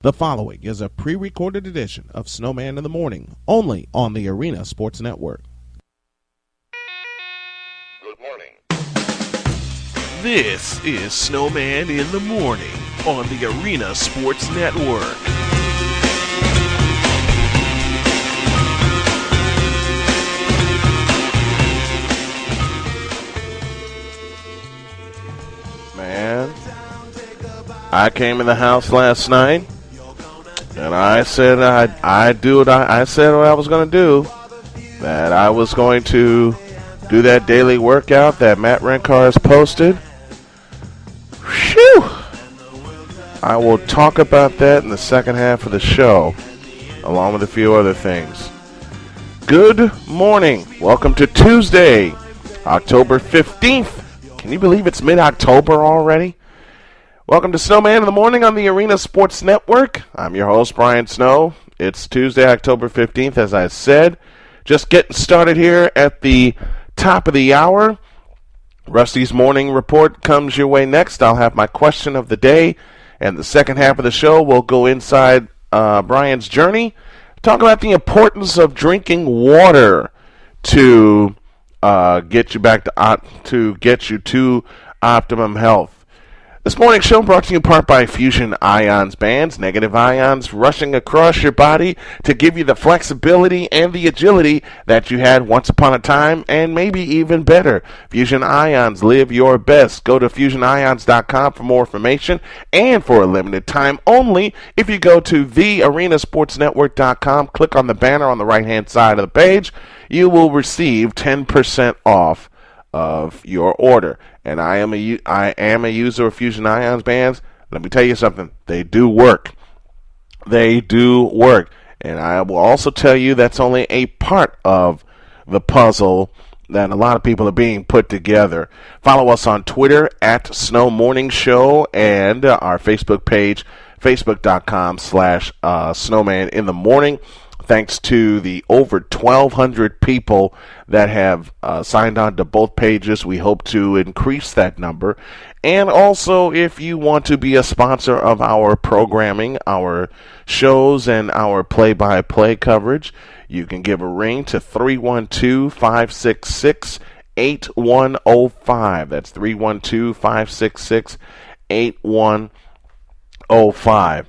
The following is a pre-recorded edition of Snowman in the Morning, only on the Arena Sports Network. Good morning. This is Snowman in the Morning on the Arena Sports Network. Man, I came in the house last night. And I said I said what I was going to do. That I was going to do that daily workout that Matt Renkar has posted. Phew! I will talk about that in the second half of the show, along with a few other things. Good morning. Welcome to Tuesday, October 15th. Can you believe it's mid-October already? Welcome to Snowman in the Morning on the Arena Sports Network. I'm your host, Brian Snow. It's Tuesday, October 15th, as I said. Just getting started here at the top of the hour. Rusty's Morning Report comes your way next. I'll have my question of the day. And the second half of the show, we'll go inside Brian's journey. Talk about the importance of drinking water to get you to optimum health. This morning's show brought to you in part by Fusion Ions bands, negative ions rushing across your body to give you the flexibility and the agility that you had once upon a time, and maybe even better. Fusion Ions, live your best. Go to fusionions.com for more information, and for a limited time only, if you go to thearenasportsnetwork.com, click on the banner on the right-hand side of the page, you will receive 10% off of your order. And I am a user of Fusion Ions bands. Let me tell you something. They do work. They do work. And I will also tell you that's only a part of the puzzle that a lot of people are being put together. Follow us on Twitter at Snow Morning Show and our Facebook page, facebook.com/Snowman in the Morning. Thanks to the over 1,200 people that have signed on to both pages. We hope to increase that number. And also, if you want to be a sponsor of our programming, our shows, and our play-by-play coverage, you can give a ring to 312-566-8105. That's 312-566-8105.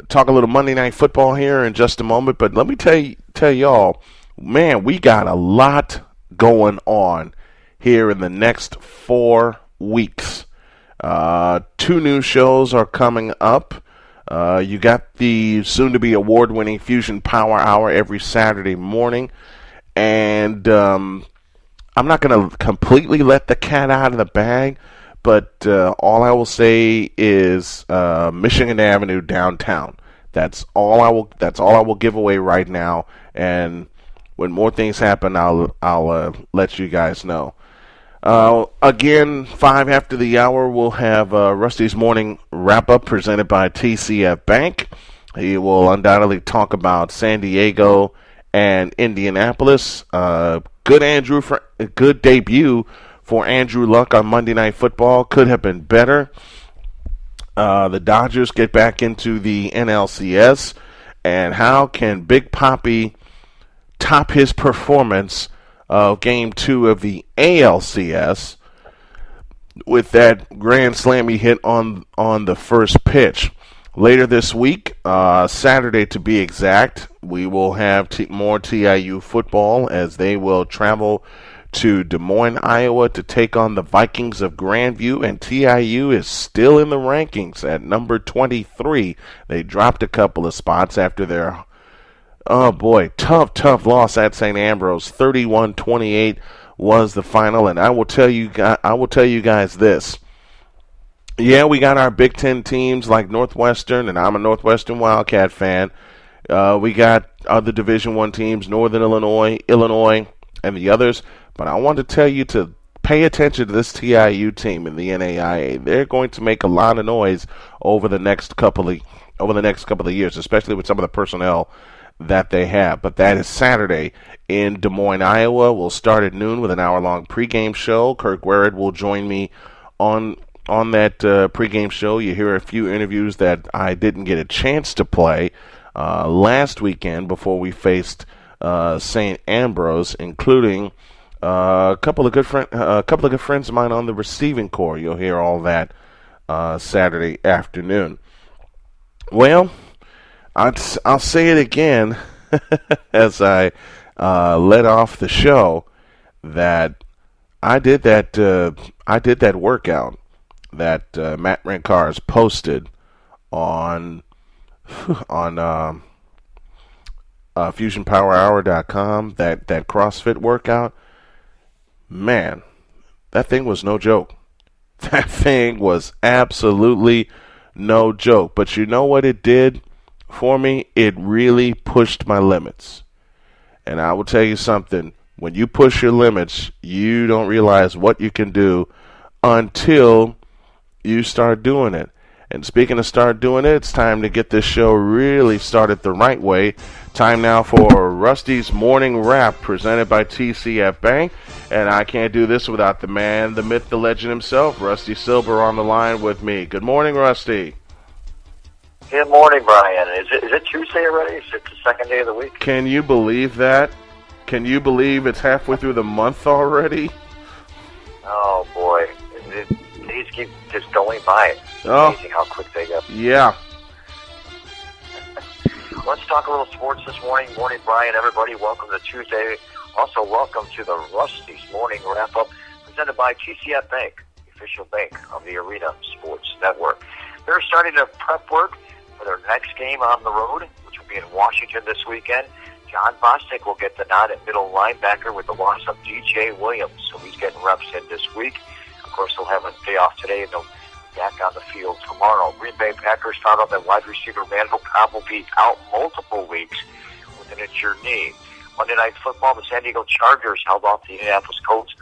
Talk a little Monday Night Football here in just a moment, but let me tell y'all, man, we got a lot going on here in the next 4 weeks. 2 new shows are coming up. You got the soon-to-be award-winning Fusion Power Hour every Saturday morning, and I'm not going to completely let the cat out of the bag, but all I will say is Michigan Avenue downtown. That's all I will give away right now. And when more things happen, I'll let you guys know. Again, 5 after the hour, we'll have Rusty's Morning Wrap Up presented by TCF Bank. He will undoubtedly talk about San Diego and Indianapolis. Good debut for Andrew Luck on Monday Night Football. Could have been better. The Dodgers get back into the NLCS. And how can Big Papi top his performance of Game 2 of the ALCS with that grand slam he hit on the first pitch? Later this week, Saturday to be exact, we will have more TIU football as they will travel to Des Moines, Iowa to take on the Vikings of Grandview, and TIU is still in the rankings at number 23. They dropped a couple of spots after their, tough loss at St. Ambrose. 31-28 was the final, and I will tell you guys this. Yeah, we got our Big Ten teams like Northwestern, and I'm a Northwestern Wildcat fan. We got other Division I teams, Northern Illinois, and the others. But I want to tell you to pay attention to this TIU team in the NAIA. They're going to make a lot of noise over the next couple of years, especially with some of the personnel that they have. But that is Saturday in Des Moines, Iowa. We'll start at noon with an hour-long pregame show. Kirk Werrett will join me on on that pregame show, you hear a few interviews that I didn't get a chance to play last weekend before we faced St. Ambrose, including a couple of good friends of mine on the receiving corps. You'll hear all that Saturday afternoon. Well, I'll say it again as I let off the show that I did that workout that Matt Rencars posted on FusionPowerHour.com. That CrossFit workout, man, that thing was no joke. That thing was absolutely no joke. But you know what it did for me? It really pushed my limits. And I will tell you something. When you push your limits, you don't realize what you can do until you start doing it. And speaking of start doing it, it's time to get this show really started the right way. Time now for Rusty's Morning Wrap, presented by TCF Bank. And I can't do this without the man, the myth, the legend himself, Rusty Silber, on the line with me. Good morning, Rusty. Good morning, Brian. Is it Tuesday already? Is it the second day of the week? Can you believe that? Can you believe it's halfway through the month already? Oh, boy. Days keep just going by. It's amazing how quick they go. Yeah. Let's talk a little sports this morning. Morning, Brian, everybody. Welcome to Tuesday. Also, welcome to the Rusty's Morning Wrap-Up, presented by TCF Bank, the official bank of the Arena Sports Network. They're starting to prep work for their next game on the road, which will be in Washington this weekend. John Bostic will get the nod at middle linebacker with the loss of DJ Williams, so he's getting reps in this week. Of course, they'll have a day off today, and they'll be back on the field tomorrow. Green Bay Packers found out that wide receiver Randall Cobb will be out multiple weeks with an injured knee. Monday Night Football, the San Diego Chargers held off the Indianapolis Colts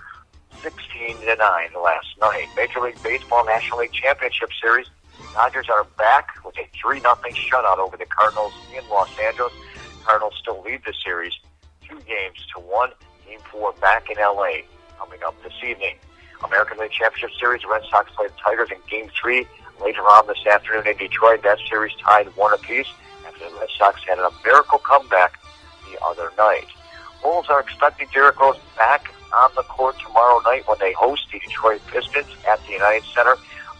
16-9 last night. Major League Baseball National League Championship Series, Dodgers are back with a 3-0 shutout over the Cardinals in Los Angeles. Cardinals still lead the series 2-1. Game 4 back in L.A. coming up this evening. American League Championship Series, the Red Sox play the Tigers in Game 3 later on this afternoon in Detroit. That series tied 1 apiece after the Red Sox had a miracle comeback the other night. Wolves are expecting Derrick Rose back on the court tomorrow night when they host the Detroit Pistons at the United Center.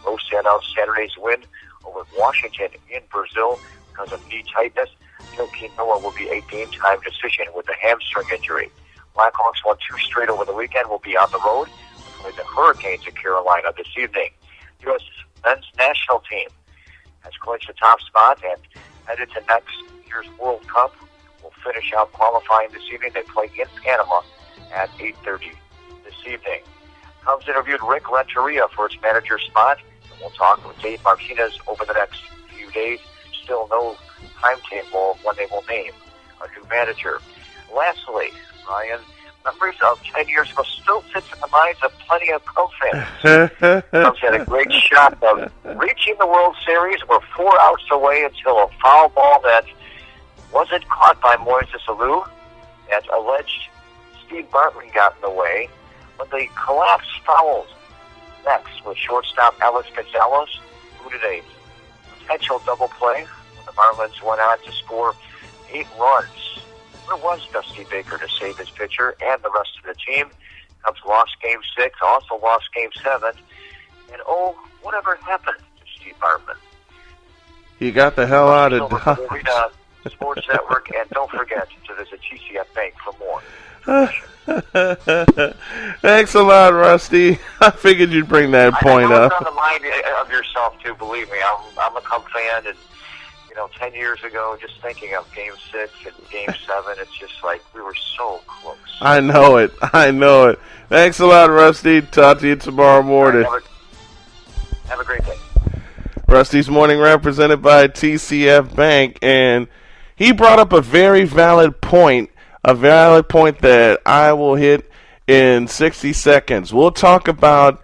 Rose sat out Saturday's win over Washington in Brazil because of knee tightness. Joakim Noah will be a game-time decision with a hamstring injury. Blackhawks won 2 straight over the weekend, will be on the road with the Hurricanes in Carolina this evening. U.S. men's national team has clinched the top spot and headed to next year's World Cup. Will finish out qualifying this evening. They play in Panama at 8:30 this evening. Cubs interviewed Rick Renteria for its manager spot, and we'll talk with Dave Martinez over the next few days. Still no timetable of when they will name a new manager. Lastly, Ryan, memories of 10 years ago still sits in the minds of plenty of Cubs fans. Cubs had a great shot of reaching the World Series. We're 4 outs away until a foul ball that wasn't caught by Moises Alou, as alleged Steve Bartman got in the way. But the collapse fouled next with shortstop Alex Gonzalez, who did a potential double play. The Marlins went on to score 8 runs. Where was Dusty Baker to save his pitcher and the rest of the team? Cubs lost Game 6, also lost Game 7. And whatever happened to Steve Bartman? He got the hell out of Dodge. Sports Network, and don't forget to visit TCF Bank for more. Thanks a lot, Rusty. I figured you'd bring that point I know up. it's on the mind of yourself, too, believe me. I'm a Cub fan, and 10 years ago, just thinking of Game 6 and Game 7, it's just like we were so close. I know it. Thanks a lot, Rusty. Talk to you tomorrow morning. Have a great day. Rusty's Morning Wrap presented by TCF Bank, and he brought up a very valid point, that I will hit in 60 seconds. We'll talk about,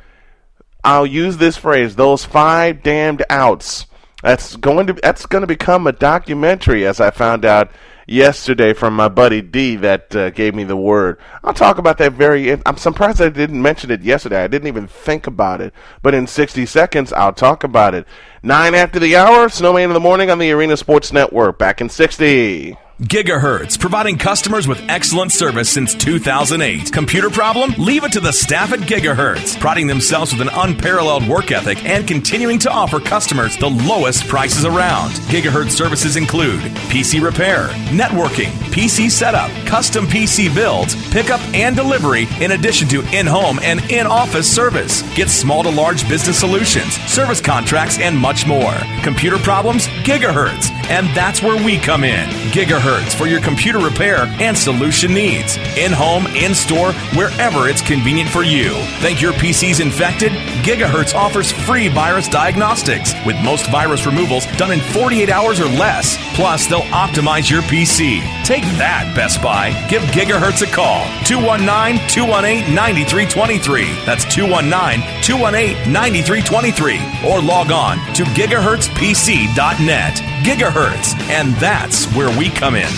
I'll use this phrase, those 5 damned outs. That's going to become a documentary, as I found out yesterday from my buddy D that gave me the word. I'll talk about that I'm surprised I didn't mention it yesterday. I didn't even think about it. But in 60 seconds, I'll talk about it. 9 after the hour, Snowman in the Morning on the Arena Sports Network. Back in 60. Gigahertz, providing customers with excellent service since 2008. Computer problem? Leave it to the staff at Gigahertz, priding themselves with an unparalleled work ethic and continuing to offer customers the lowest prices around. Gigahertz services include PC repair, networking, PC setup, custom PC builds, pickup and delivery, in addition to in-home and in-office service. Get small to large business solutions, service contracts, and much more. Computer problems? Gigahertz. And that's where we come in. Gigahertz for your computer repair and solution needs. In-home, in-store, wherever it's convenient for you. Think your PC's infected? Gigahertz offers free virus diagnostics, with most virus removals done in 48 hours or less. Plus, they'll optimize your PC. Take that, Best Buy. Give Gigahertz a call. 219-218-9323. That's 219-218-9323. Or log on to gigahertzpc.net. Gigahertz, and that's where we come in.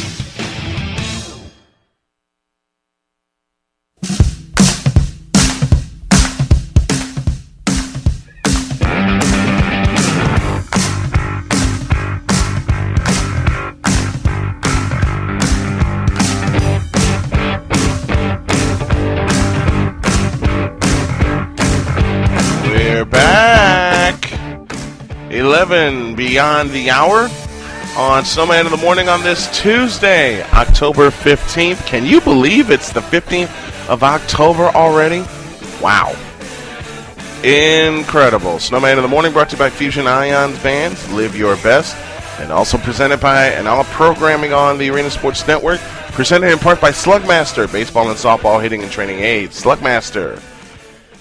We're back. 11 beyond the hour on Snowman in the Morning on this Tuesday, October 15th. Can you believe it's the 15th of October already? Wow. Incredible. Snowman in the Morning brought to you by Fusion Ions Bands, Live Your Best, and also presented by and all programming on the Arena Sports Network, presented in part by Slugmaster, baseball and softball hitting and training aids. Slugmaster,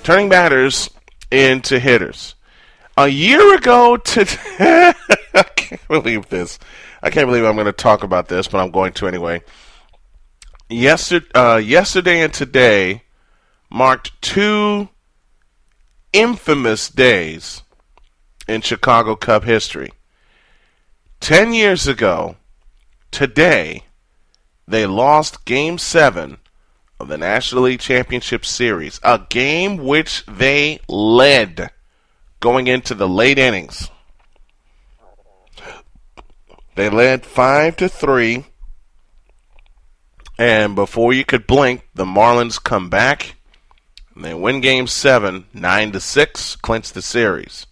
turning batters into hitters. A year ago today, I can't believe this. I can't believe I'm going to talk about this, but I'm going to anyway. Yesterday and today marked two infamous days in Chicago Cub history. 10 years ago, today, they lost Game 7 of the National League Championship Series, a game which they led going into the late innings. They led 5-3, and before you could blink, the Marlins come back, and they win Game 7, 9-6, clinch the series.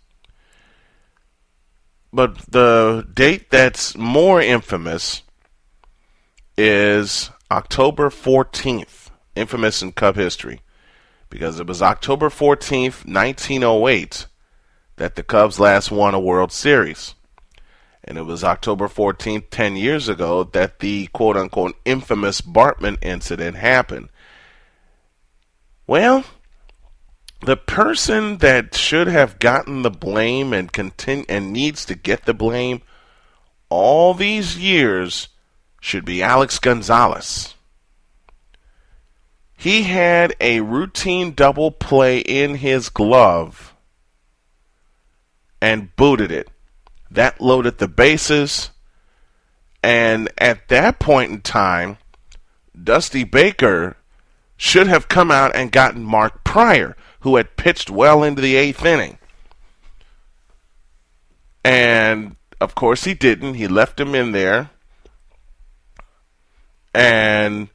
But the date that's more infamous is October 14th, infamous in Cub history, because it was October 14th, 1908, that the Cubs last won a World Series. And it was October 14th, 10 years ago, that the quote-unquote infamous Bartman incident happened. Well, the person that should have gotten the blame and needs to get the blame all these years should be Alex Gonzalez. He had a routine double play in his glove and booted it. That loaded the bases, and at that point in time, Dusty Baker should have come out and gotten Mark Pryor, who had pitched well into the 8th inning. And, of course, he didn't. He left him in there. And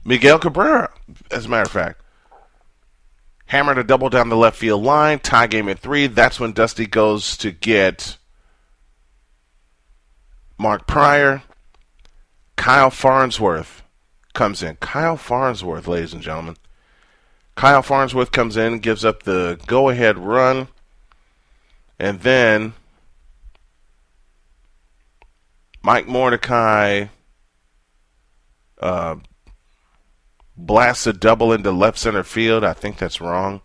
Miguel Cabrera, as a matter of fact, hammered a double down the left field line, tie game at 3. That's when Dusty goes to get Mark Pryor. Kyle Farnsworth comes in. Kyle Farnsworth, ladies and gentlemen. Kyle Farnsworth comes in, gives up the go-ahead run, and then Mike Mordecai blasts a double into left center field. I think that's wrong.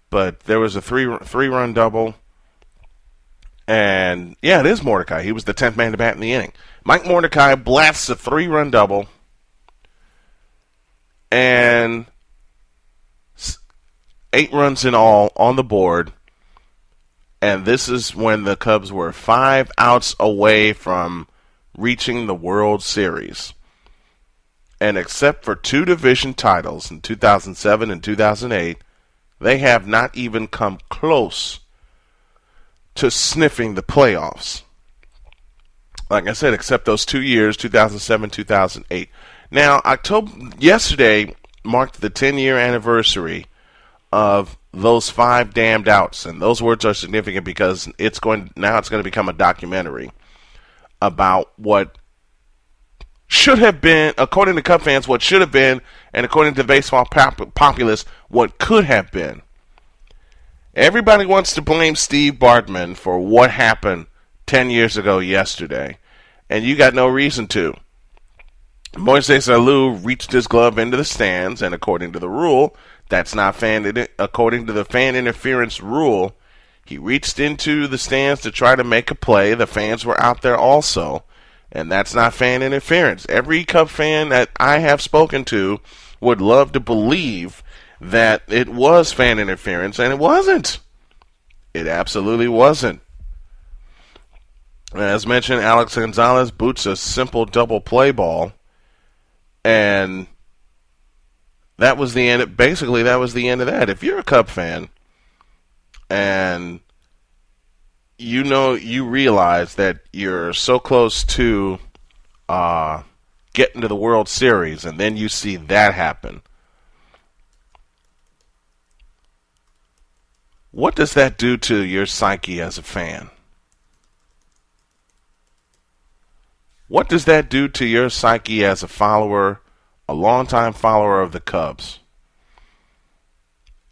But there was a three-run double. And, yeah, it is Mordecai. He was the 10th man to bat in the inning. Mike Mordecai blasts a 3-run double. And 8 runs in all on the board. And this is when the Cubs were 5 outs away from reaching the World Series. And except for 2 division titles in 2007 and 2008, they have not even come close to sniffing the playoffs. Like I said, except those 2 years, 2007, 2008. Now, yesterday marked the 10-year anniversary of those 5 damned outs, and those words are significant because it's going to become a documentary about what should have been, according to Cub fans, what should have been, and according to the baseball populace, what could have been. Everybody wants to blame Steve Bartman for what happened 10 years ago yesterday, and you got no reason to. Moises Alou reached his glove into the stands, and according to the rule, according to the fan interference rule, he reached into the stands to try to make a play. The fans were out there also, and that's not fan interference. Every Cub fan that I have spoken to would love to believe that it was fan interference, and it wasn't. It absolutely wasn't. As mentioned, Alex Gonzalez boots a simple double play ball, and that was the end. Basically, that was the end of that. If you're a Cub fan and you realize that you're so close to getting to the World Series, and then you see that happen, what does that do to your psyche as a fan? What does that do to your psyche as a follower, a longtime follower of the Cubs?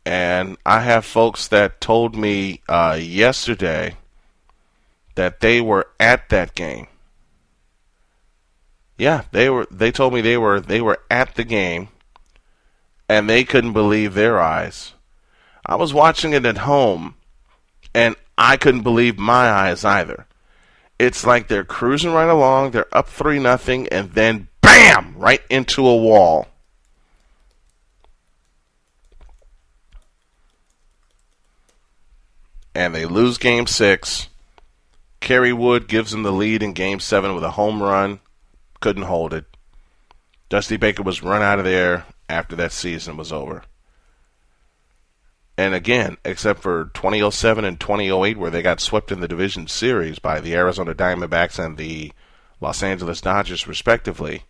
And I have folks that told me yesterday that they were at that game. Yeah, they told me they were at the game, and they couldn't believe their eyes. I was watching it at home, and I couldn't believe my eyes either. It's like they're cruising right along, they're up 3-0, and then BAM! Right into a wall. And they lose Game 6. Kerry Wood gives them the lead in Game 7 with a home run. Couldn't hold it. Dusty Baker was run out of there after that season was over. And again, except for 2007 and 2008, where they got swept in the division series by the Arizona Diamondbacks and the Los Angeles Dodgers, respectively,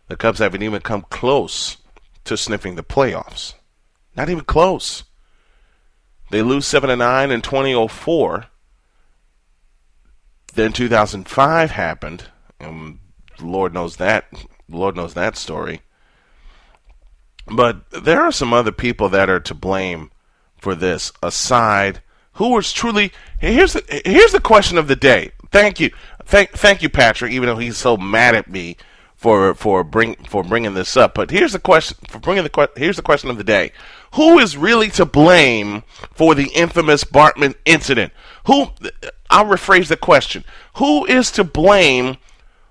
the Cubs haven't even come close to sniffing the playoffs. Not even close. They lose 7-9 in 2004. Then 2005 happened, and Lord knows that story. But there are some other people that are to blame for this, aside who was truly. Here's the question of the day. Thank you, Patrick. Even though he's so mad at me for bringing this up, but here's the question Here's the question of the day: who is really to blame for the infamous Bartman incident? I'll rephrase the question: who is to blame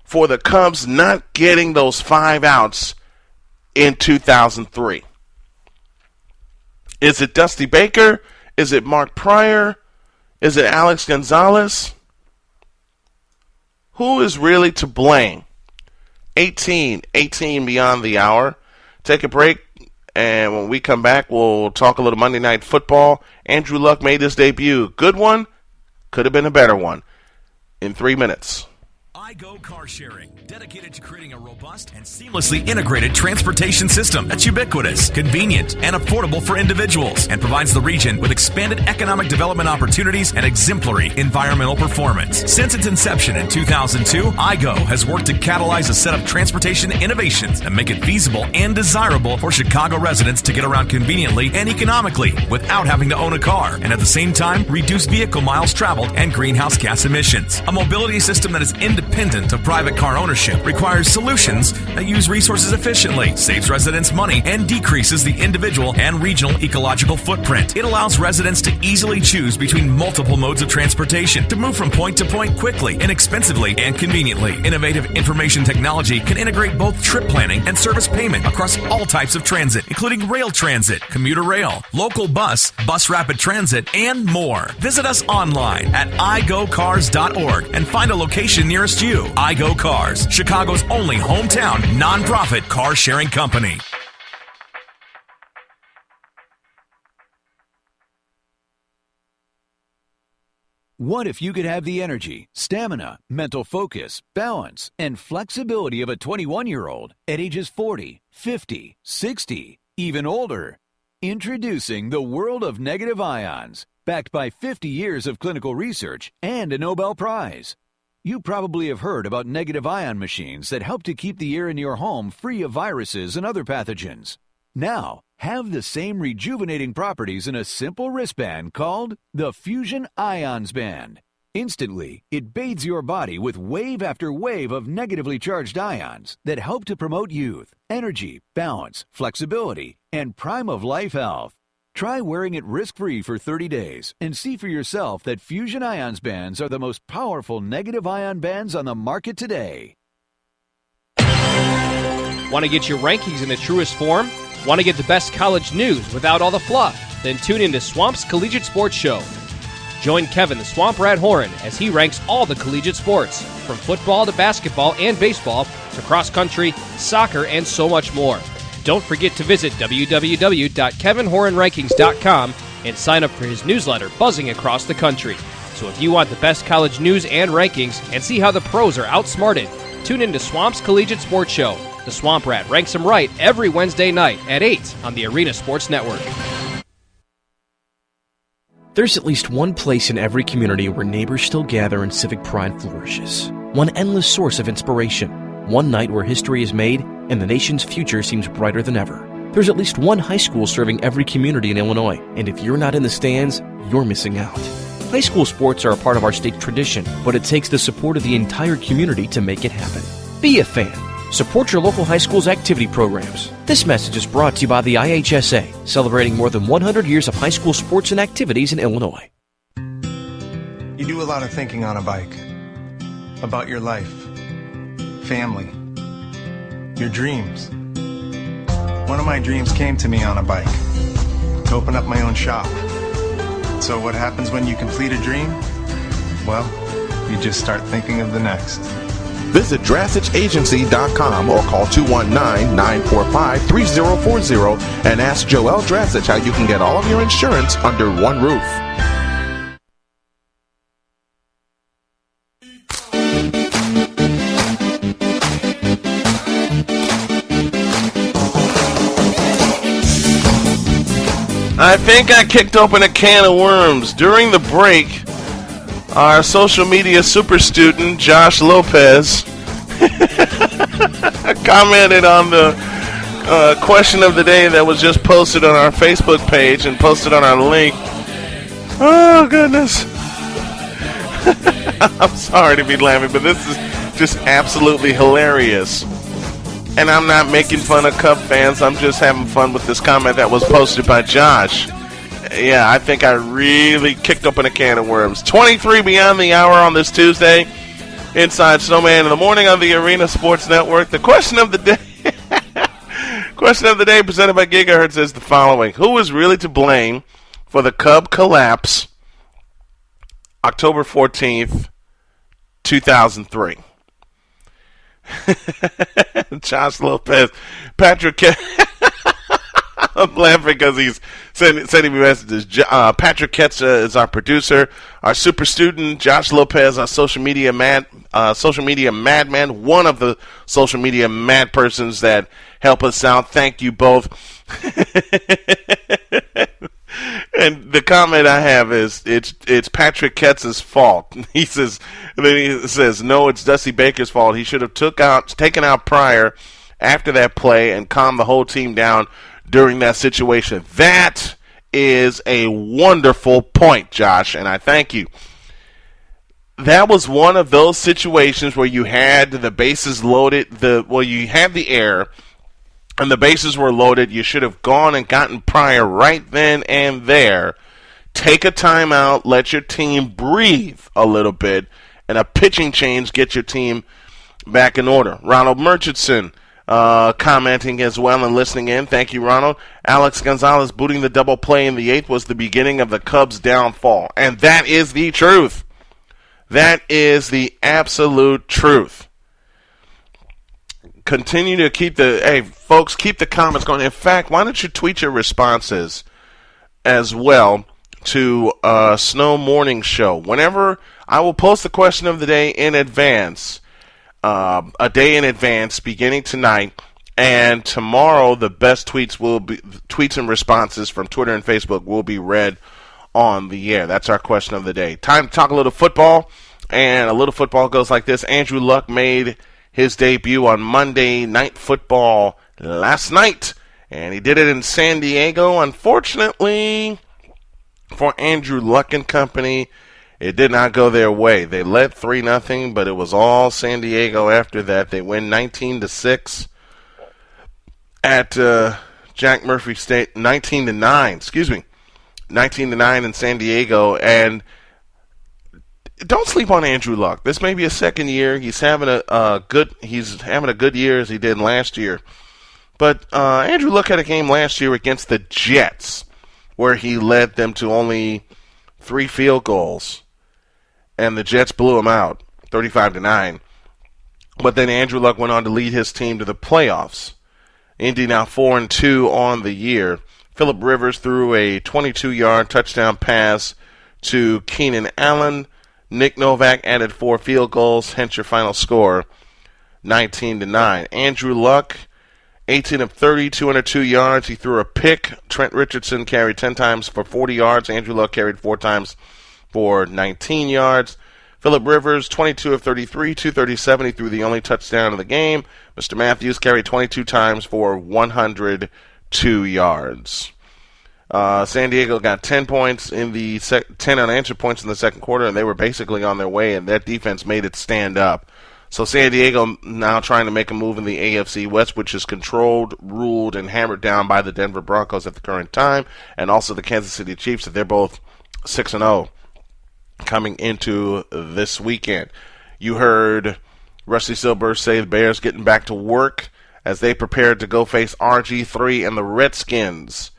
for the Cubs not getting those 5 outs in 2003? Is it Dusty Baker? Is it Mark Pryor? Is it Alex Gonzalez? Who is really to blame? 18 beyond the hour. Take a break, and when we come back, we'll talk a little Monday Night Football. Andrew Luck made his debut. Good one. Could have been a better one. In 3 minutes. iGo Car Sharing, dedicated to creating a robust and seamlessly integrated transportation system that's ubiquitous, convenient, and affordable for individuals, and provides the region with expanded economic development opportunities and exemplary environmental performance. Since its inception in 2002, iGo has worked to catalyze a set of transportation innovations that make it feasible and desirable for Chicago residents to get around conveniently and economically without having to own a car, and at the same time reduce vehicle miles traveled and greenhouse gas emissions. A mobility system that is independent pendant of private car ownership requires solutions that use resources efficiently, saves residents money, and decreases the individual and regional ecological footprint. It allows residents to easily choose between multiple modes of transportation to move from point to point quickly, inexpensively, and conveniently. Innovative information technology can integrate both trip planning and service payment across all types of transit, including rail transit, commuter rail, local bus, bus rapid transit, and more. Visit us online at igocars.org and find a location nearest you. iGo Cars, Chicago's only hometown nonprofit car sharing company. What if you could have the energy, stamina, mental focus, balance, and flexibility of a 21-year-old at ages 40, 50, 60, even older? Introducing the world of negative ions, backed by 50 years of clinical research and a Nobel Prize. You probably have heard about negative ion machines that help to keep the air in your home free of viruses and other pathogens. Now, have the same rejuvenating properties in a simple wristband called the Fusion Ions Band. Instantly, it bathes your body with wave after wave of negatively charged ions that help to promote youth, energy, balance, flexibility, and prime of life health. Try wearing it risk-free for 30 days and see for yourself that Fusion Ions Bands are the most powerful negative ion bands on the market today. Want to get your rankings in the truest form? Want to get the best college news without all the fluff? Then tune in to Swamp's Collegiate Sports Show. Join Kevin the Swamp Rat Horan as he ranks all the collegiate sports, from football to basketball and baseball to cross country, soccer, and so much more. Don't forget to visit www.kevinhoranrankings.com and sign up for his newsletter buzzing across the country. So if you want the best college news and rankings and see how the pros are outsmarted, tune in to Swamp's Collegiate Sports Show. The Swamp Rat ranks them right every Wednesday night at 8 on the Arena Sports Network. There's at least one place in every community where neighbors still gather and civic pride flourishes. One endless source of inspiration. One night where history is made and the nation's future seems brighter than ever. There's at least one high school serving every community in Illinois, and if you're not in the stands, you're missing out. High school sports are a part of our state's tradition, but it takes the support of the entire community to make it happen. Be a fan. Support your local high school's activity programs. This message is brought to you by the IHSA, celebrating more than 100 years of high school sports and activities in Illinois. You do a lot of thinking on a bike. About your life, family, your dreams. One of my dreams came to me on a bike, to open up my own shop. So what happens when you complete a dream? Well, you just start thinking of the next. Visit DrastichAgency.com or call 219-945-3040 and ask Joel Drastich how you can get all of your insurance under one roof. I think I kicked open a can of worms. During the break, our social media super student, Josh Lopez, commented on the question of the day that was just posted on our Facebook page and posted on our link. Oh, goodness. I'm sorry to be laughing, but this is just absolutely hilarious. And I'm not making fun of Cub fans. I'm just having fun with this comment that was posted by Josh. Yeah, I think I really kicked open a can of worms. 23 beyond the hour on this Tuesday. Inside Snowman in the Morning on the Arena Sports Network. The question of the day presented by Gigahertz is the following. Who is really to blame for the Cub collapse October 14th, 2003? Josh Lopez, Patrick. I'm laughing because he's sending me messages. Patrick Ketza is our producer. Our super student, Josh Lopez, our social media madman, one of the social media mad persons that help us out. Thank you both. And the comment I have is it's Patrick Ketza's fault. He says no, it's Dusty Baker's fault. He should have taken out Pryor after that play and calmed the whole team down during that situation. That is a wonderful point, Josh, and I thank you. that was one of those situations where you had the bases loaded, you had the air, and the bases were loaded. You should have gone and gotten Pryor right then and there. Take a timeout, let your team breathe a little bit, and a pitching change get your team back in order. Ronald Murchison commenting as well and listening in. Thank you, Ronald. Alex Gonzalez booting the double play in the 8th was the beginning of the Cubs' downfall. And that is the truth. That is the absolute truth. Continue to keep keep the comments going. In fact, why don't you tweet your responses as well to Snow Morning Show. Whenever I will post the question of the day in advance, a day in advance, beginning tonight, and tomorrow the best tweets and responses from Twitter and Facebook will be read on the air. That's our question of the day. Time to talk a little football, and a little football goes like this. Andrew Luck made his debut on Monday Night Football last night, and he did it in San Diego. Unfortunately for Andrew Luck and company, it did not go their way. They led 3-0, but it was all San Diego after that. They win 19-6 at Jack Murphy State, 19-9 in San Diego. And don't sleep on Andrew Luck. This may be his second year. He's having a good year as he did last year. But Andrew Luck had a game last year against the Jets where he led them to only 3 field goals, and the Jets blew him out, 35-9. But then Andrew Luck went on to lead his team to the playoffs. Indy now 4-2 on the year. Phillip Rivers threw a 22-yard touchdown pass to Keenan Allen. Nick Novak added 4 field goals, hence your final score, 19-9. Andrew Luck, 18 of 30, 202 yards. He threw a pick. Trent Richardson carried 10 times for 40 yards. Andrew Luck carried 4 times for 19 yards. Phillip Rivers, 22 of 33, 237. He threw the only touchdown of the game. Mr. Matthews carried 22 times for 102 yards. San Diego got 10 points in the 10 unanswered points in the second quarter, and they were basically on their way, and that defense made it stand up. So San Diego now trying to make a move in the AFC West, which is controlled, ruled, and hammered down by the Denver Broncos at the current time, and also the Kansas City Chiefs. They're both 6-0 coming into this weekend. You heard Rusty Silber say the Bears getting back to work as they prepared to go face RG3 and the Redskins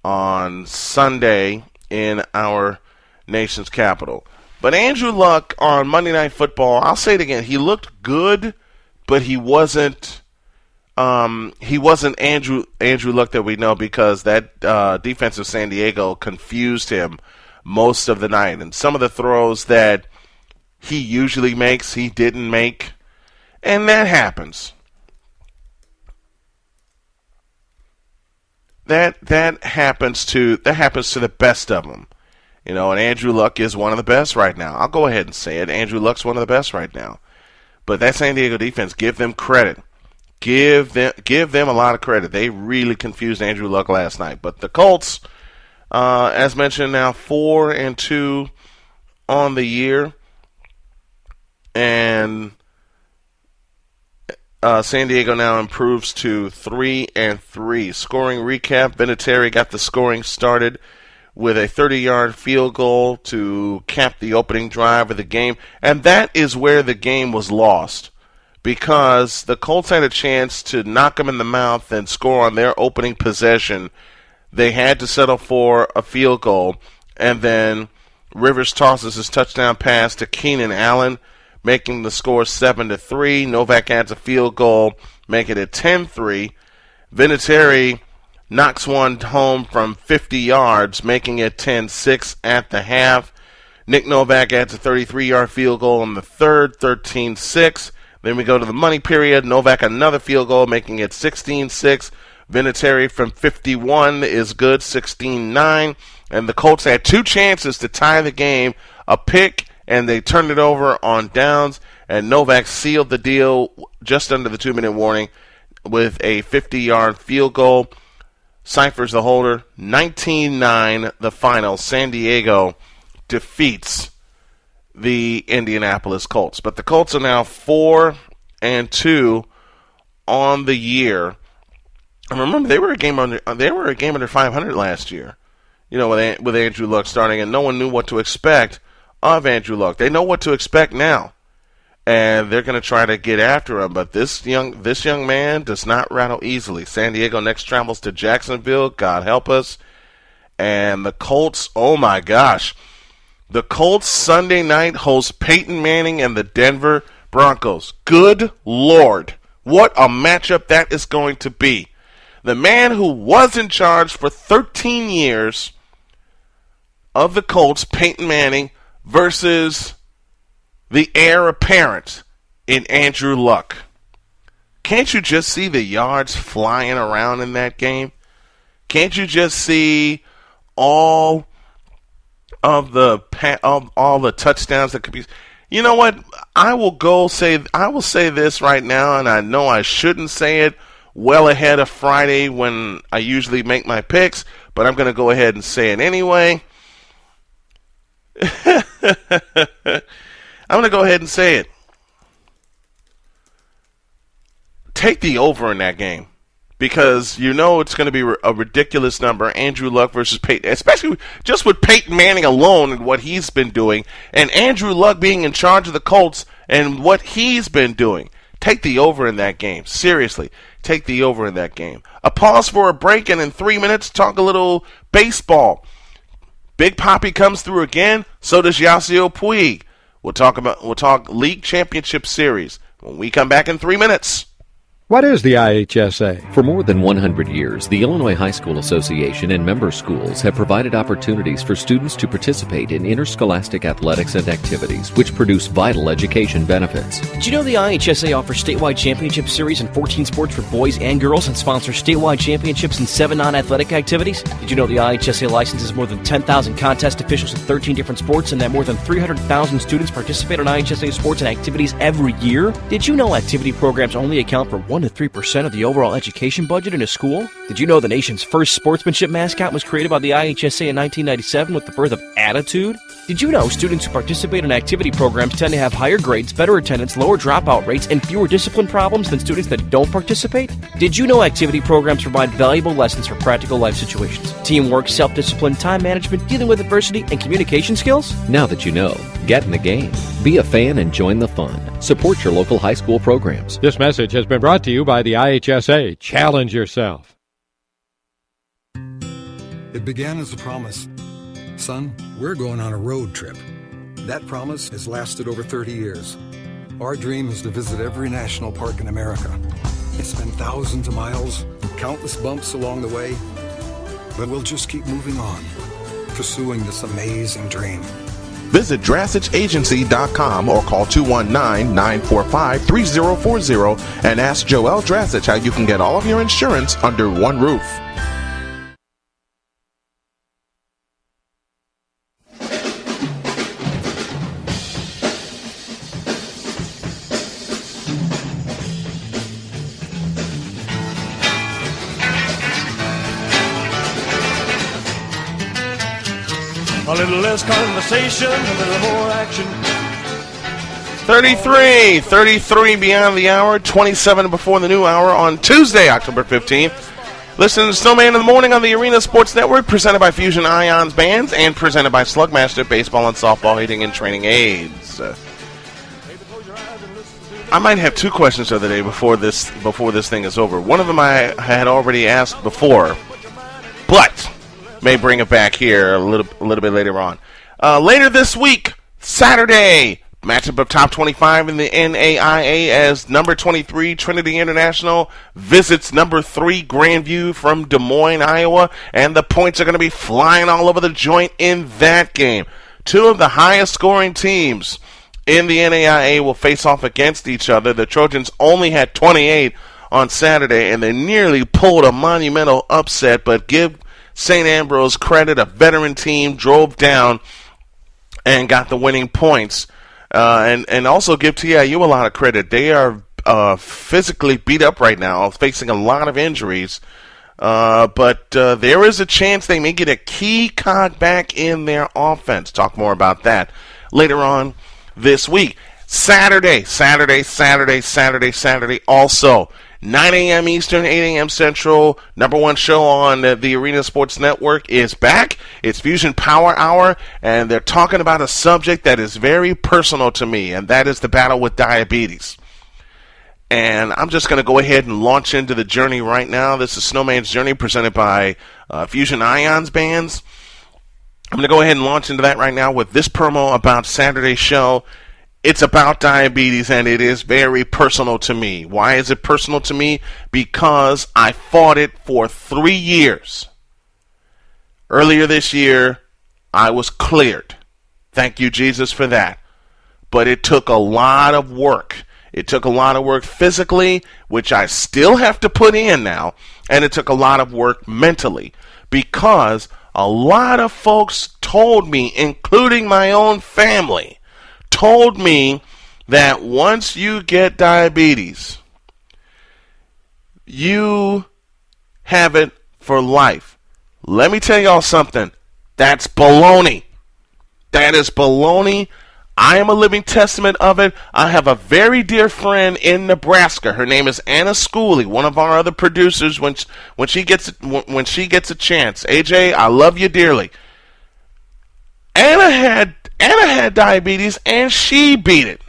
on Sunday in our nation's capital. But Andrew Luck on Monday Night Football, I'll say it again, he looked good, but he wasn't Andrew Luck that we know, because that defense of San Diego confused him most of the night. And some of the throws that he usually makes, he didn't make. And that happens. That happens to the best of them. You know, and Andrew Luck is one of the best right now. I'll go ahead and say it. Andrew Luck's one of the best right now. But that San Diego defense, give them credit. Give them a lot of credit. They really confused Andrew Luck last night. But the Colts, as mentioned, now 4-2 on the year. And San Diego now improves to 3-3. Scoring recap, Vinatieri got the scoring started with a 30-yard field goal to cap the opening drive of the game. And that is where the game was lost, because the Colts had a chance to knock them in the mouth and score on their opening possession. They had to settle for a field goal, and then Rivers tosses his touchdown pass to Keenan Allen, making the score 7-3. Novak adds a field goal, making it 10-3. Vinatieri knocks one home from 50 yards, making it 10-6 at the half. Nick Novak adds a 33-yard field goal in the third, 13-6. Then we go to the money period. Novak another field goal, making it 16-6. Vinatieri from 51 is good, 16-9. And the Colts had 2 chances to tie the game, a pick, and they turned it over on downs. And Novak sealed the deal just under the 2-minute warning with a 50-yard field goal. Ciphers the holder, 19-9 the final. San Diego defeats the Indianapolis Colts. But the Colts are now 4-2 on the year. And remember, they were a game under 500 last year. With Andrew Luck starting, and no one knew what to expect of Andrew Luck. They know what to expect now, and they're going to try to get after him. But this young man does not rattle easily. San Diego next travels to Jacksonville. God help us. And the Colts, oh my gosh. The Colts Sunday night host Peyton Manning and the Denver Broncos. Good Lord. What a matchup that is going to be. The man who was in charge for 13 years of the Colts, Peyton Manning, versus the heir apparent in Andrew Luck. Can't you just see the yards flying around in that game? Can't you just see all of the touchdowns that could be? You know what? I will say this right now, and I know I shouldn't say it well ahead of Friday when I usually make my picks, but I'm going to go ahead and say it anyway. I'm going to go ahead and say it. Take the over in that game, because it's going to be a ridiculous number. Andrew Luck versus Peyton, especially just with Peyton Manning alone and what he's been doing, and Andrew Luck being in charge of the Colts and what he's been doing. Take the over in that game. Seriously, take the over in that game. A pause for a break, and in 3 minutes, talk a little baseball. Big Papi comes through again. So does Yasiel Puig. We'll talk League Championship Series when we come back in 3 minutes. What is the IHSA? For more than 100 years, the Illinois High School Association and member schools have provided opportunities for students to participate in interscholastic athletics and activities, which produce vital education benefits. Did you know the IHSA offers statewide championship series in 14 sports for boys and girls and sponsors statewide championships in 7 non-athletic activities? Did you know the IHSA licenses more than 10,000 contest officials in 13 different sports and that more than 300,000 students participate in IHSA sports and activities every year? Did you know activity programs only account for 1 to 3% of the overall education budget in a school? Did you know the nation's first sportsmanship mascot was created by the IHSA in 1997 with the birth of Attitude? Did you know students who participate in activity programs tend to have higher grades, better attendance, lower dropout rates, and fewer discipline problems than students that don't participate? Did you know activity programs provide valuable lessons for practical life situations? Teamwork, self-discipline, time management, dealing with adversity, and communication skills? Now that you know, get in the game. Be a fan and join the fun. Support your local high school programs. This message has been brought to you by the IHSA. Challenge yourself. It began as a promise. Son, we're going on a road trip. That promise has lasted over 30 years. Our dream is to visit every national park in America. It's been thousands of miles, countless bumps along the way, but we'll just keep moving on, pursuing this amazing dream. Visit DrassichAgency.com or call 219-945-3040 and ask Joel Drassich how you can get all of your insurance under one roof. A little less conversation, a little more action. 33 beyond the hour, 27 before the new hour on Tuesday, October 15th. Listen to Snowman in the Morning on the Arena Sports Network, presented by Fusion Ions Bands and presented by Slugmaster Baseball and Softball Hitting and Training Aids. I might have 2 questions the other day before this thing is over. One of them I had already asked before, but may bring it back here a little bit later on. Later this week, Saturday, matchup of top 25 in the NAIA as number 23 Trinity International visits number 3 Grandview from Des Moines, Iowa, and the points are going to be flying all over the joint in that game. 2 of the highest scoring teams in the NAIA will face off against each other. The Trojans only had 28 on Saturday, and they nearly pulled a monumental upset, but give St. Ambrose credit. A veteran team drove down and got the winning points. And also give TIU a lot of credit. They are physically beat up right now, facing a lot of injuries. But there is a chance they may get a key cog back in their offense. Talk more about that later on this week. Saturday. Also, 9 a.m. Eastern, 8 a.m. Central. Number one show on the Arena Sports Network is back. It's Fusion Power Hour, and they're talking about a subject that is very personal to me, and that is the battle with diabetes. And I'm just going to go ahead and launch into the journey right now. This is Snowman's Journey presented by Fusion Ions Bands. I'm going to go ahead and launch into that right now with this promo about Saturday's show. It's about diabetes, and it is very personal to me. Why is it personal to me? Because I fought it for 3 years. Earlier this year, I was cleared. Thank you, Jesus, for that. But it took a lot of work. It took a lot of work physically, which I still have to put in now, and it took a lot of work mentally, because a lot of folks told me, including my own family, told me that once you get diabetes, you have it for life. Let me tell y'all something. That's baloney. That is baloney. I am a living testament of it. I have a very dear friend in Nebraska. Her name is Anna Schooley, one of our other producers. When she gets a chance, AJ, I love you dearly. Anna had diabetes, and she beat it.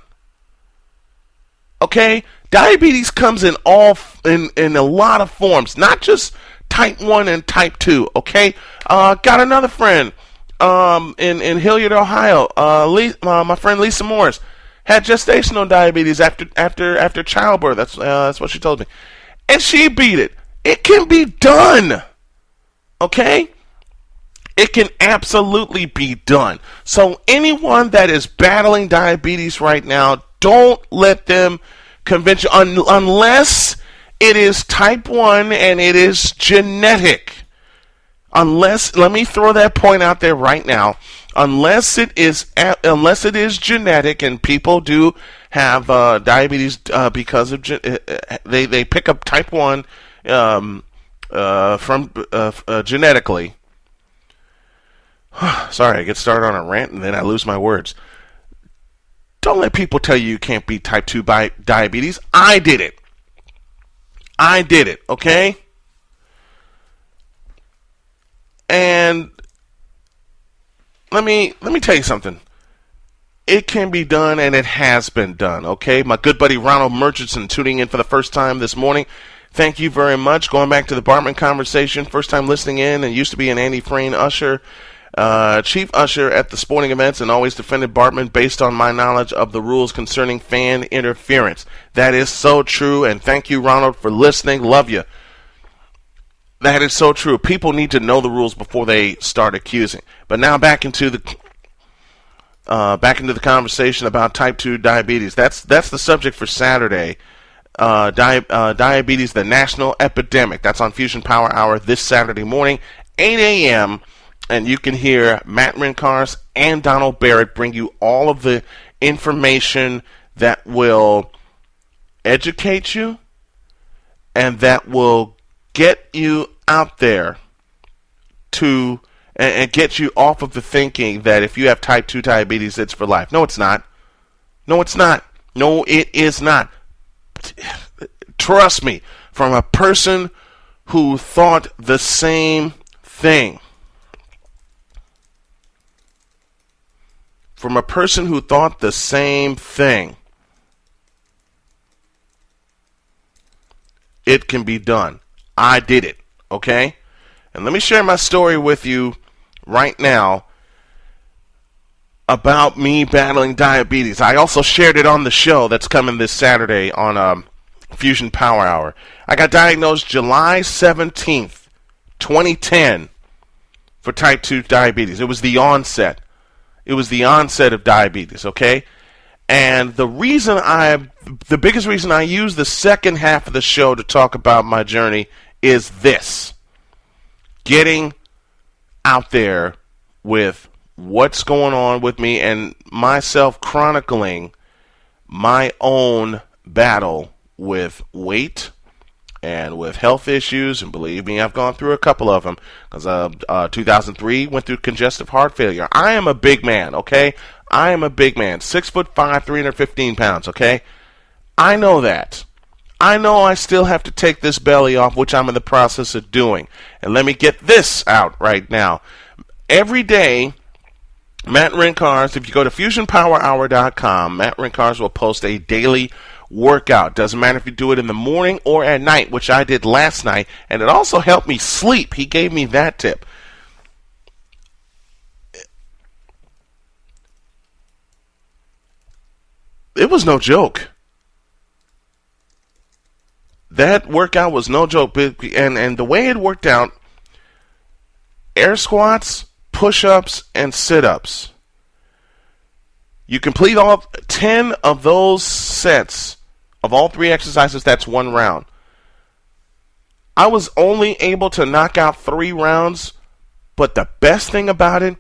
Okay, diabetes comes in a lot of forms, not just type 1 and type 2. Okay, got another friend in Hilliard, Ohio. My friend Lisa Morris had gestational diabetes after childbirth. That's what she told me, and she beat it. It can be done. Okay. It can absolutely be done. So anyone that is battling diabetes right now, don't let them convince you, unless it is type 1 and it is genetic. Let me throw that point out there right now. Unless it is genetic, and people do have diabetes because of they pick up type 1 from genetically. Sorry, I get started on a rant and then I lose my words. Don't let people tell you can't beat type 2 diabetes. I did it. Okay? And let me tell you something. It can be done, and it has been done, okay? My good buddy Ronald Murchison tuning in for the first time this morning. Thank you very much. Going back to the Bartman conversation, first time listening in, and used to be an Andy Frayne usher. Chief usher at the sporting events, and always defended Bartman based on my knowledge of the rules concerning fan interference. That is so true, and thank you, Ronald, for listening. Love you. That is so true. People need to know the rules before they start accusing. But now back into the conversation about type 2 diabetes. That's the subject for Saturday. Diabetes, the national epidemic. That's on Fusion Power Hour this Saturday morning, 8 a.m., and you can hear Matt Rincars and Donald Barrett bring you all of the information that will educate you and that will get you out there and get you off of the thinking that if you have type 2 diabetes, it's for life. No, it's not. No, it's not. No, it is not. Trust me, from a person who thought the same thing. From a person who thought the same thing. It can be done. I did it, okay? And let me share my story with you right now about me battling diabetes. I also shared it on the show that's coming this Saturday on Fusion Power Hour. I got diagnosed July 17th, 2010 for type 2 diabetes. It was the onset. It was the onset of diabetes, okay? And the biggest reason I use the second half of the show to talk about my journey is this. Getting out there with what's going on with me and myself chronicling my own battle with weight And with health issues, and believe me, I've gone through a couple of them, because 2003 went through congestive heart failure. I am a big man, okay? I am a big man, 6'5", 315 pounds, okay? I know that. I know I still have to take this belly off, which I'm in the process of doing. And let me get this out right now. Every day, Matt Rincars, if you go to FusionPowerHour.com, Matt Rincars will post a daily workout. Doesn't matter if you do it in the morning or at night, which I did last night, and it also helped me sleep. He gave me that tip. It was no joke. That workout was no joke, and the way it worked out, air squats, push-ups, and sit-ups. You complete all 10 of those sets of all 3 exercises, that's 1 round. I was only able to knock out 3 rounds, but the best thing about it,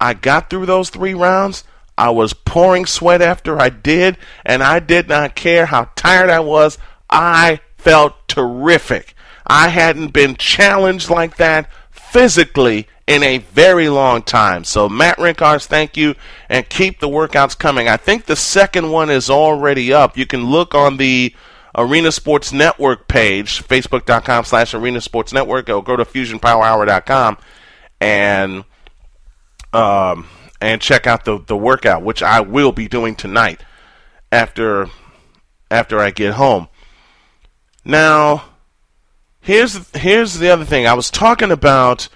I got through those 3 rounds. I was pouring sweat after I did, and I did not care how tired I was. I felt terrific. I hadn't been challenged like that physically in a very long time. So Matt Rincars, thank you, and keep the workouts coming. I think the second one is already up. You can look on the Arena Sports Network page, facebook.com/Arena Sports Network, or go to FusionPowerHour.com and check out the workout, which I will be doing tonight after I get home. Now, here's the other thing. I was talking about.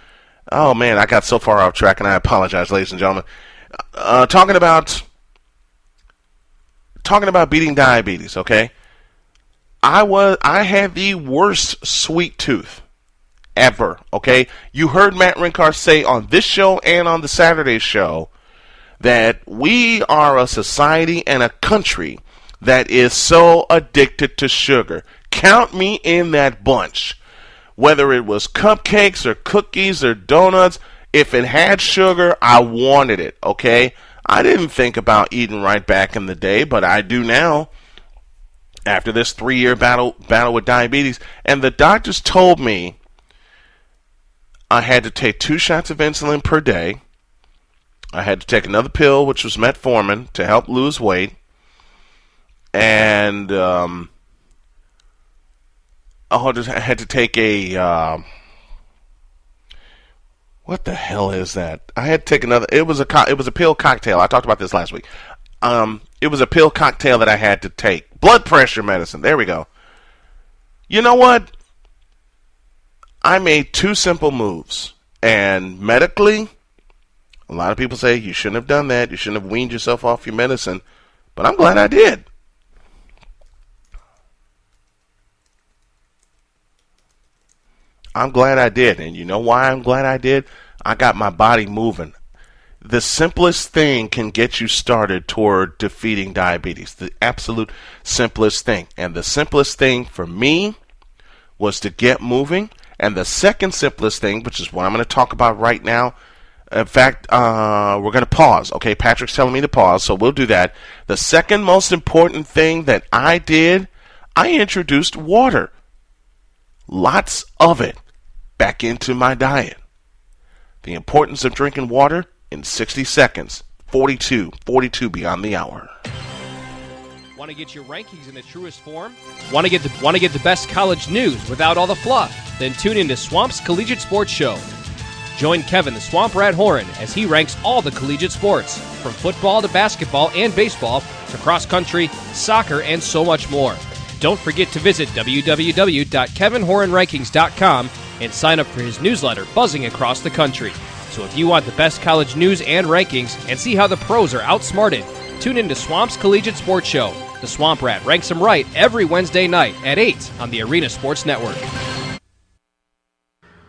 Oh man, I got so far off track, and I apologize, ladies and gentlemen. Talking about beating diabetes. Okay, I had the worst sweet tooth ever. Okay, you heard Matt Rincars say on this show and on the Saturday show that we are a society and a country that is so addicted to sugar. Count me in that bunch. Whether it was cupcakes or cookies or donuts, if it had sugar, I wanted it, okay? I didn't think about eating right back in the day, but I do now after this 3-year battle with diabetes. And the doctors told me I had to take 2 shots of insulin per day. I had to take another pill, which was metformin, to help lose weight. And I had to take a what the hell is that? I had to take another. It was a pill cocktail. I talked about this last week. It was a pill cocktail that I had to take. Blood pressure medicine. There we go. You know what? I made 2 simple moves, and medically, a lot of people say you shouldn't have done that. You shouldn't have weaned yourself off your medicine, but I'm glad I did. I'm glad I did. And you know why I'm glad I did? I got my body moving. The simplest thing can get you started toward defeating diabetes. The absolute simplest thing. And the simplest thing for me was to get moving. And the second simplest thing, which is what I'm going to talk about right now. In fact, we're going to pause. Okay, Patrick's telling me to pause, so we'll do that. The second most important thing that I did, I introduced water. Lots of it back into my diet. The importance of drinking water in 60 seconds. 42 beyond the hour. Want to get your rankings in the truest form? Want to get the best college news without all the fluff? Then tune in to Swamp's Collegiate Sports Show. Join Kevin the Swamp Rat Horan as he ranks all the collegiate sports, from football to basketball and baseball to cross country, soccer, and so much more. Don't forget to visit www.kevinhoranrankings.com and sign up for his newsletter buzzing across the country. So if you want the best college news and rankings and see how the pros are outsmarted, tune in to Swamp's Collegiate Sports Show. The Swamp Rat ranks them right every Wednesday night at 8 on the Arena Sports Network.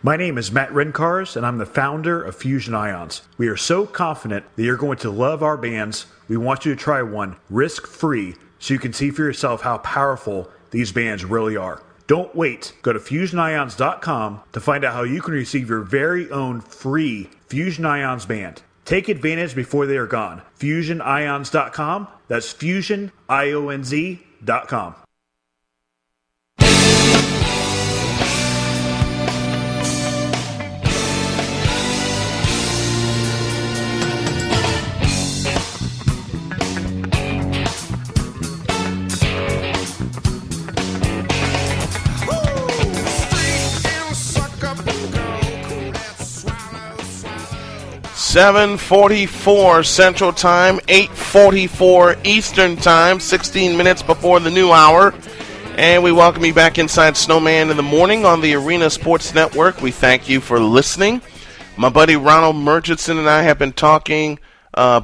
My name is Matt Rincars, and I'm the founder of Fusion Ions. We are so confident that you're going to love our bands, we want you to try one risk-free so you can see for yourself how powerful these bands really are. Don't wait. Go to FusionIons.com to find out how you can receive your very own free Fusion Ions band. Take advantage before they are gone. FusionIons.com. That's FusionIons.com. 7:44 Central Time, 8:44 Eastern Time, 16 minutes before the new hour. And we welcome you back inside Snowman in the Morning on the Arena Sports Network. We thank you for listening. My buddy Ronald Murchison and I have been talking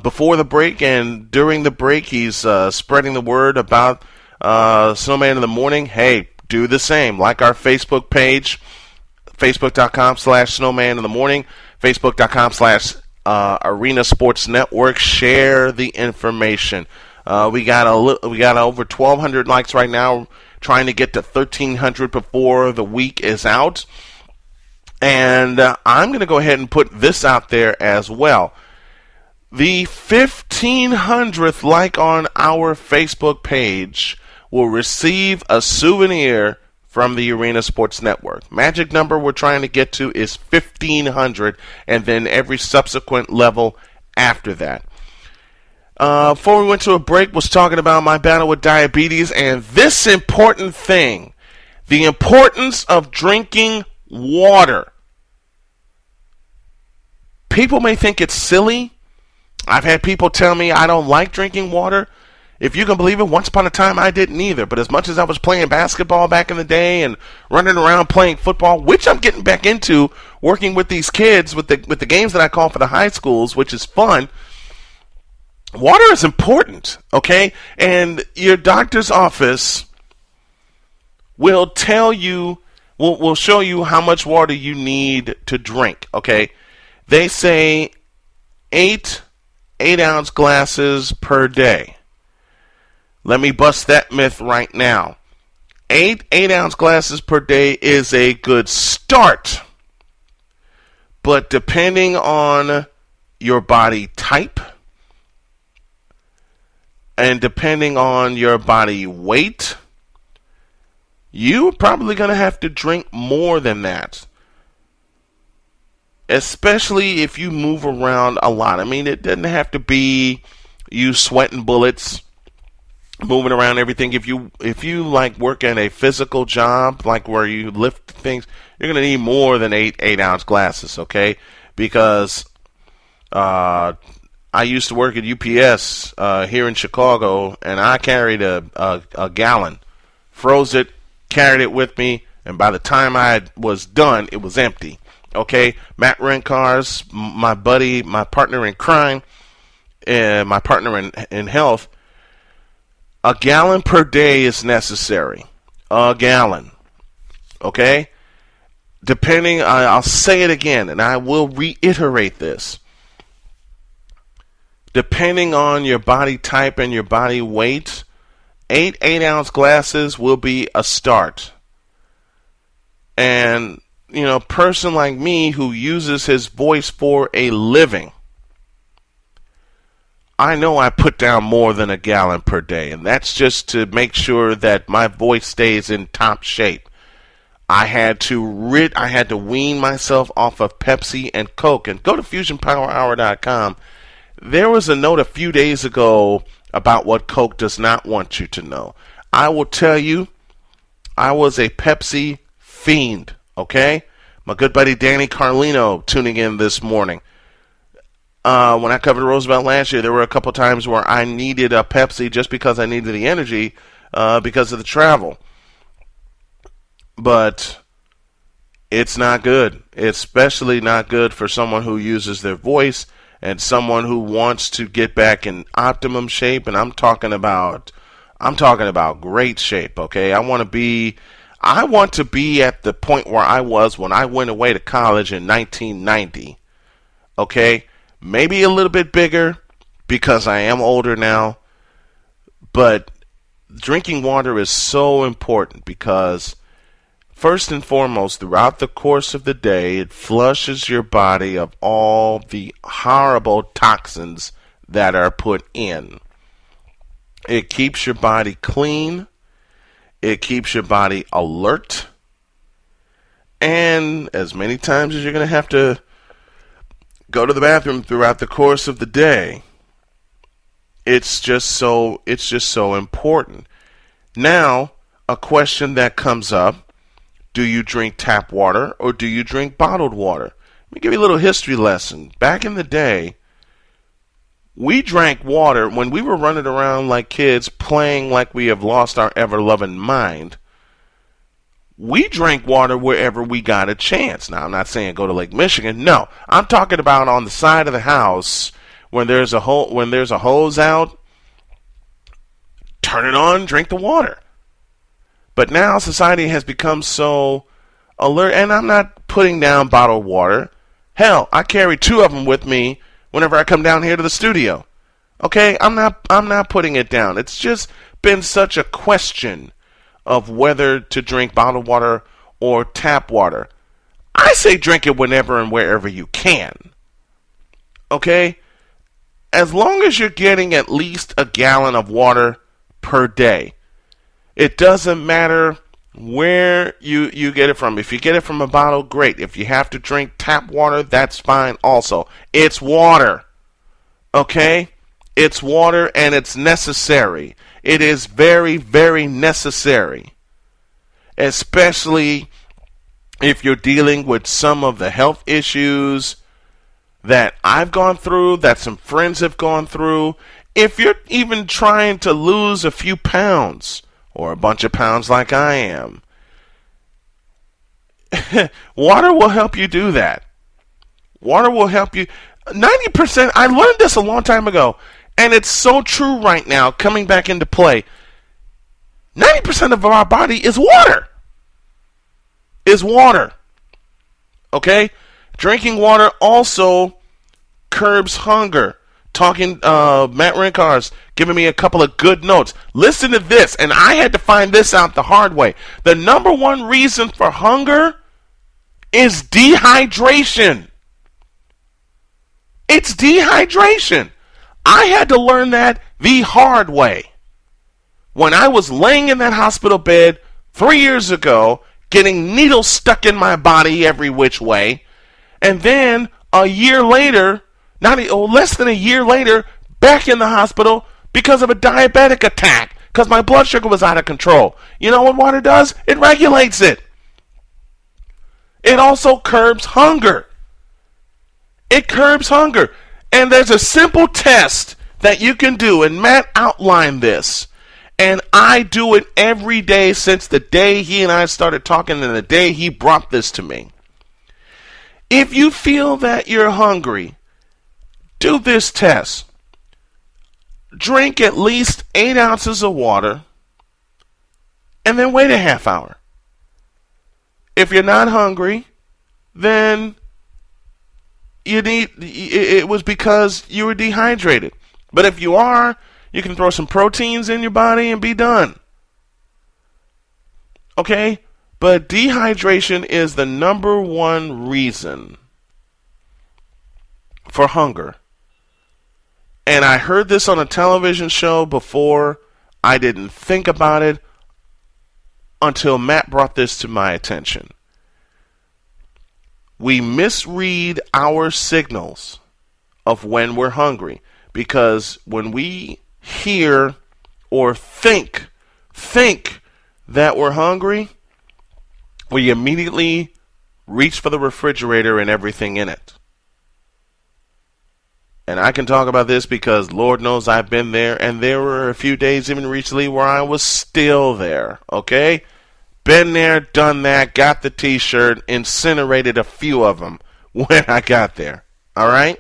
before the break, and during the break he's spreading the word about Snowman in the Morning. Hey, do the same. Like our Facebook page, facebook.com/Snowman in the Morning, facebook.com/Arena Sports Network. Share the information. We got over 1,200 likes right now, trying to get to 1,300 before the week is out. And I'm going to go ahead and put this out there as well. The 1,500th like on our Facebook page will receive a souvenir from the Arena Sports Network. Magic number we're trying to get to is 1,500, and then every subsequent level after that. Before we went to a break, was talking about my battle with diabetes and this important thing, the importance of drinking water. People may think it's silly. I've had people tell me I don't like drinking water. If you can believe it, once upon a time I didn't either. But as much as I was playing basketball back in the day and running around playing football, which I'm getting back into, working with these kids with the games that I call for the high schools, which is fun. Water is important, okay? And your doctor's office will tell you, will show you how much water you need to drink, okay? They say 8 8-ounce glasses per day. Let me bust that myth right now. 8 8-ounce glasses per day is a good start. But depending on your body type, and depending on your body weight, you're probably going to have to drink more than that. Especially if you move around a lot. I mean, it doesn't have to be you sweating bullets, moving around everything. If you like work in a physical job, like where you lift things, you're going to need more than 8 8-ounce glasses, okay? Because I used to work at UPS here in Chicago, and I carried a gallon, froze it, carried it with me, and by the time I was done, it was empty. Okay, Matt Rencars, my buddy, my partner in crime, and my partner in health, a gallon per day is necessary. A gallon. Okay? Depending, I'll say it again, and I will reiterate this. Depending on your body type and your body weight, 8 8-ounce glasses will be a start. And, you know, a person like me who uses his voice for a living, I know I put down more than a gallon per day, and that's just to make sure that my voice stays in top shape. I had to wean myself off of Pepsi and Coke, and go to FusionPowerHour.com. There was a note a few days ago about what Coke does not want you to know. I will tell you, I was a Pepsi fiend, okay? My good buddy Danny Carlino tuning in this morning. When I covered Roosevelt last year, there were a couple times where I needed a Pepsi just because I needed the energy because of the travel. But it's not good. It's especially not good for someone who uses their voice and someone who wants to get back in optimum shape. And I'm talking about great shape, okay? I want to be at the point where I was when I went away to college in 1990, okay? Maybe a little bit bigger because I am older now, but drinking water is so important because first and foremost, throughout the course of the day, it flushes your body of all the horrible toxins that are put in. It keeps your body clean. It keeps your body alert. And as many times as you're going to have to go to the bathroom throughout the course of the day, it's just so important. Now, a question that comes up, do you drink tap water or do you drink bottled water? me give you a little history lesson. Back in the day, we drank water when we were running around like kids, playing like we have lost our ever-loving mind. We drank water wherever we got a chance. Now, I'm not saying go to Lake Michigan. No, I'm talking about on the side of the house when there's a hose out. Turn it on, drink the water. But now society has become so alert, and I'm not putting down bottled water. Hell, I carry 2 of them with me whenever I come down here to the studio. Okay, I'm not putting it down. It's just been such a question of whether to drink bottled water or tap water. I say drink it whenever and wherever you can. Okay? As long as you're getting at least a gallon of water per day. It doesn't matter where you get it from. If you get it from a bottle, great. If you have to drink tap water, that's fine also. It's water. Okay? It's water and it's necessary. It is very, very necessary. Especially if you're dealing with some of the health issues that I've gone through, that some friends have gone through. If you're even trying to lose a few pounds, or a bunch of pounds like I am, water will help you do that. Water will help you. 90%, I learned this a long time ago, and it's so true right now, coming back into play. 90% of our body is water. Is water. Okay? Drinking water also curbs hunger. Talking, Matt Rinkar's giving me a couple of good notes. Listen to this, and I had to find this out the hard way. The number one reason for hunger is dehydration. It's dehydration. I had to learn that the hard way. When I was laying in that hospital bed 3 years ago, getting needles stuck in my body every which way, and then a year later, less than a year later, back in the hospital because of a diabetic attack, because my blood sugar was out of control. You know what water does? It regulates it. It also curbs hunger. It curbs hunger. And there's a simple test that you can do, and Matt outlined this, and I do it every day since the day he and I started talking and the day he brought this to me. If you feel that you're hungry, do this test. Drink at least 8 ounces of water and then wait a half hour. If you're not hungry, then it was because you were dehydrated. But if you are, you can throw some proteins in your body and be done. Okay? But dehydration is the number one reason for hunger. And I heard this on a television show before. I didn't think about it until Matt brought this to my attention. We misread our signals of when we're hungry, because when we hear or think that we're hungry, we immediately reach for the refrigerator and everything in it. And I can talk about this because Lord knows I've been there, and there were a few days even recently where I was still there, okay? Been there, done that, got the t-shirt, incinerated a few of them when I got there, all right?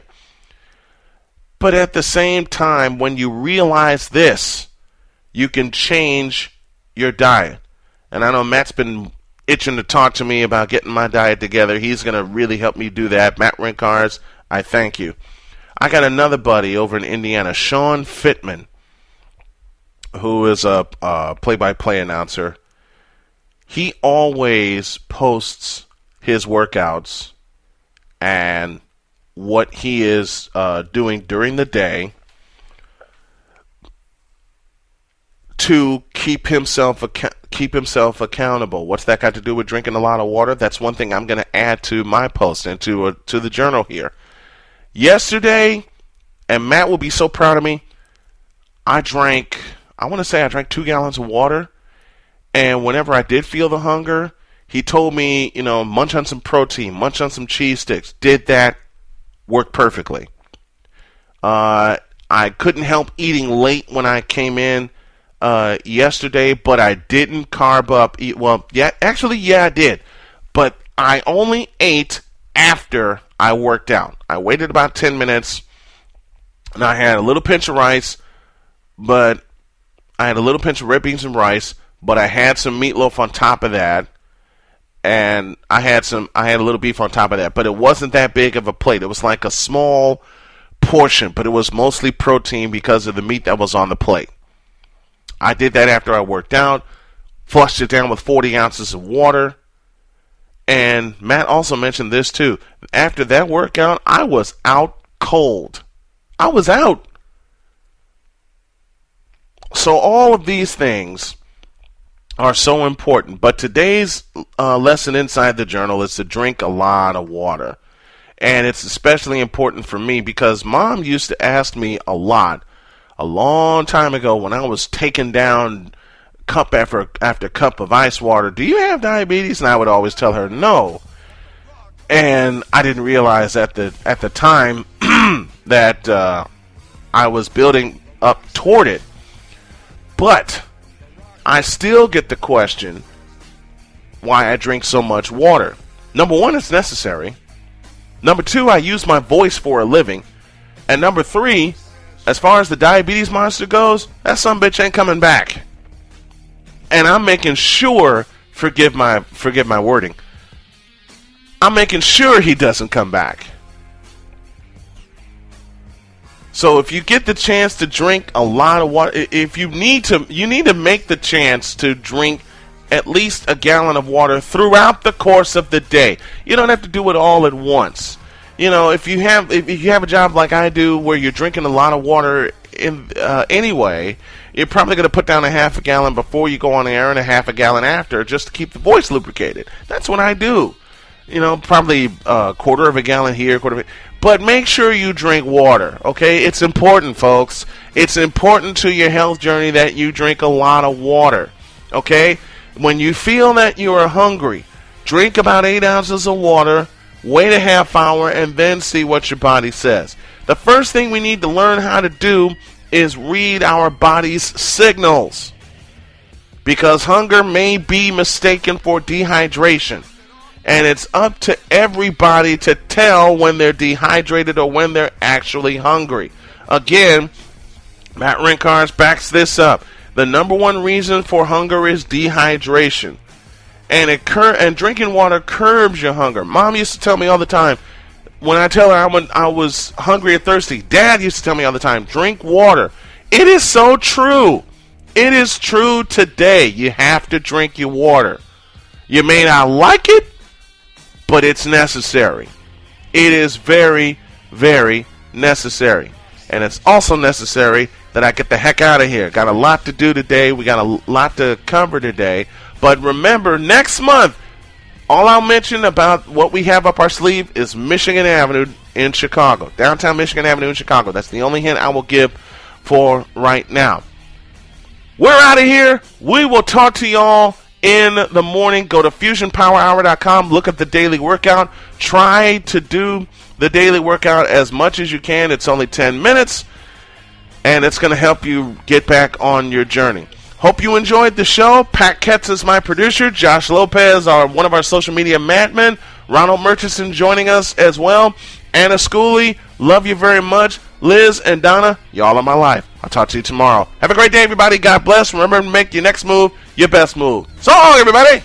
But at the same time, when you realize this, you can change your diet. And I know Matt's been itching to talk to me about getting my diet together. He's going to really help me do that. Matt Rinkars, I thank you. I got another buddy over in Indiana, Sean Fitman, who is a play-by-play announcer. He always posts his workouts and what he is doing during the day to keep himself accountable. What's that got to do with drinking a lot of water? That's one thing I'm going to add to my post and to the journal here. Yesterday, and Matt will be so proud of me, I drank 2 gallons of water, and whenever I did feel the hunger, He told me, munch on some protein, munch on some cheese sticks. Did that, worked perfectly. I couldn't help eating late when I came in yesterday, but I didn't carb up. I did. But I only ate after I worked out. I waited about 10 minutes, and I had a little pinch of rice, but I had a little pinch of red beans and rice, but I had some meatloaf on top of that. And I had a little beef on top of that, but it wasn't that big of a plate. It was like a small portion, but it was mostly protein because of the meat that was on the plate. I did that after I worked out, flushed it down with 40 ounces of water. And Matt also mentioned this too. After that workout, I was out cold. I was out. So all of these things are so important, but today's lesson inside the journal is to drink a lot of water. And it's especially important for me because Mom used to ask me a lot a long time ago when I was taking down cup after cup of ice water, do you have diabetes? And I would always tell her no. And I didn't realize at the time that I was building up toward it. But I still get the question why I drink so much water. Number one, it's necessary. Number two, I use my voice for a living. And number three, as far as the diabetes monster goes, that sumbitch ain't coming back. And I'm making sure, forgive my wording, I'm making sure he doesn't come back. So if you get the chance to drink a lot of water, if you need to make the chance to drink at least a gallon of water throughout the course of the day. You don't have to do it all at once. If you have a job like I do where you're drinking a lot of water anyway, you're probably going to put down a half a gallon before you go on air and a half a gallon after just to keep the voice lubricated. That's what I do. Probably a quarter of a gallon here, but make sure you drink water, okay? It's important, folks. It's important to your health journey that you drink a lot of water, okay? When you feel that you are hungry, drink about 8 ounces of water, wait a half hour, and then see what your body says. The first thing we need to learn how to do is read our body's signals, because hunger may be mistaken for dehydration. And it's up to everybody to tell when they're dehydrated or when they're actually hungry. Again, Matt Rinkars backs this up. The number one reason for hunger is dehydration. And drinking water curbs your hunger. Mom used to tell me all the time, when I tell her I was hungry or thirsty, Dad used to tell me all the time, drink water. It is so true. It is true today. You have to drink your water. You may not like it, but it's necessary. It is very, very necessary. And it's also necessary that I get the heck out of here. Got a lot to do today. We got a lot to cover today. But remember, next month, all I'll mention about what we have up our sleeve is Michigan Avenue in Chicago. Downtown Michigan Avenue in Chicago. That's the only hint I will give for right now. We're out of here. We will talk to y'all in the morning. Go to FusionPowerHour.com. Look at the daily workout. Try to do the daily workout as much as you can. It's only 10 minutes, and it's going to help you get back on your journey. Hope you enjoyed the show. Pat Ketz is my producer. Josh Lopez, one of our social media madmen. Ronald Murchison joining us as well. Anna Schooley, love you very much. Liz and Donna, y'all are my life. I'll talk to you tomorrow. Have a great day, everybody. God bless. Remember to make your next move your best move. So long, everybody.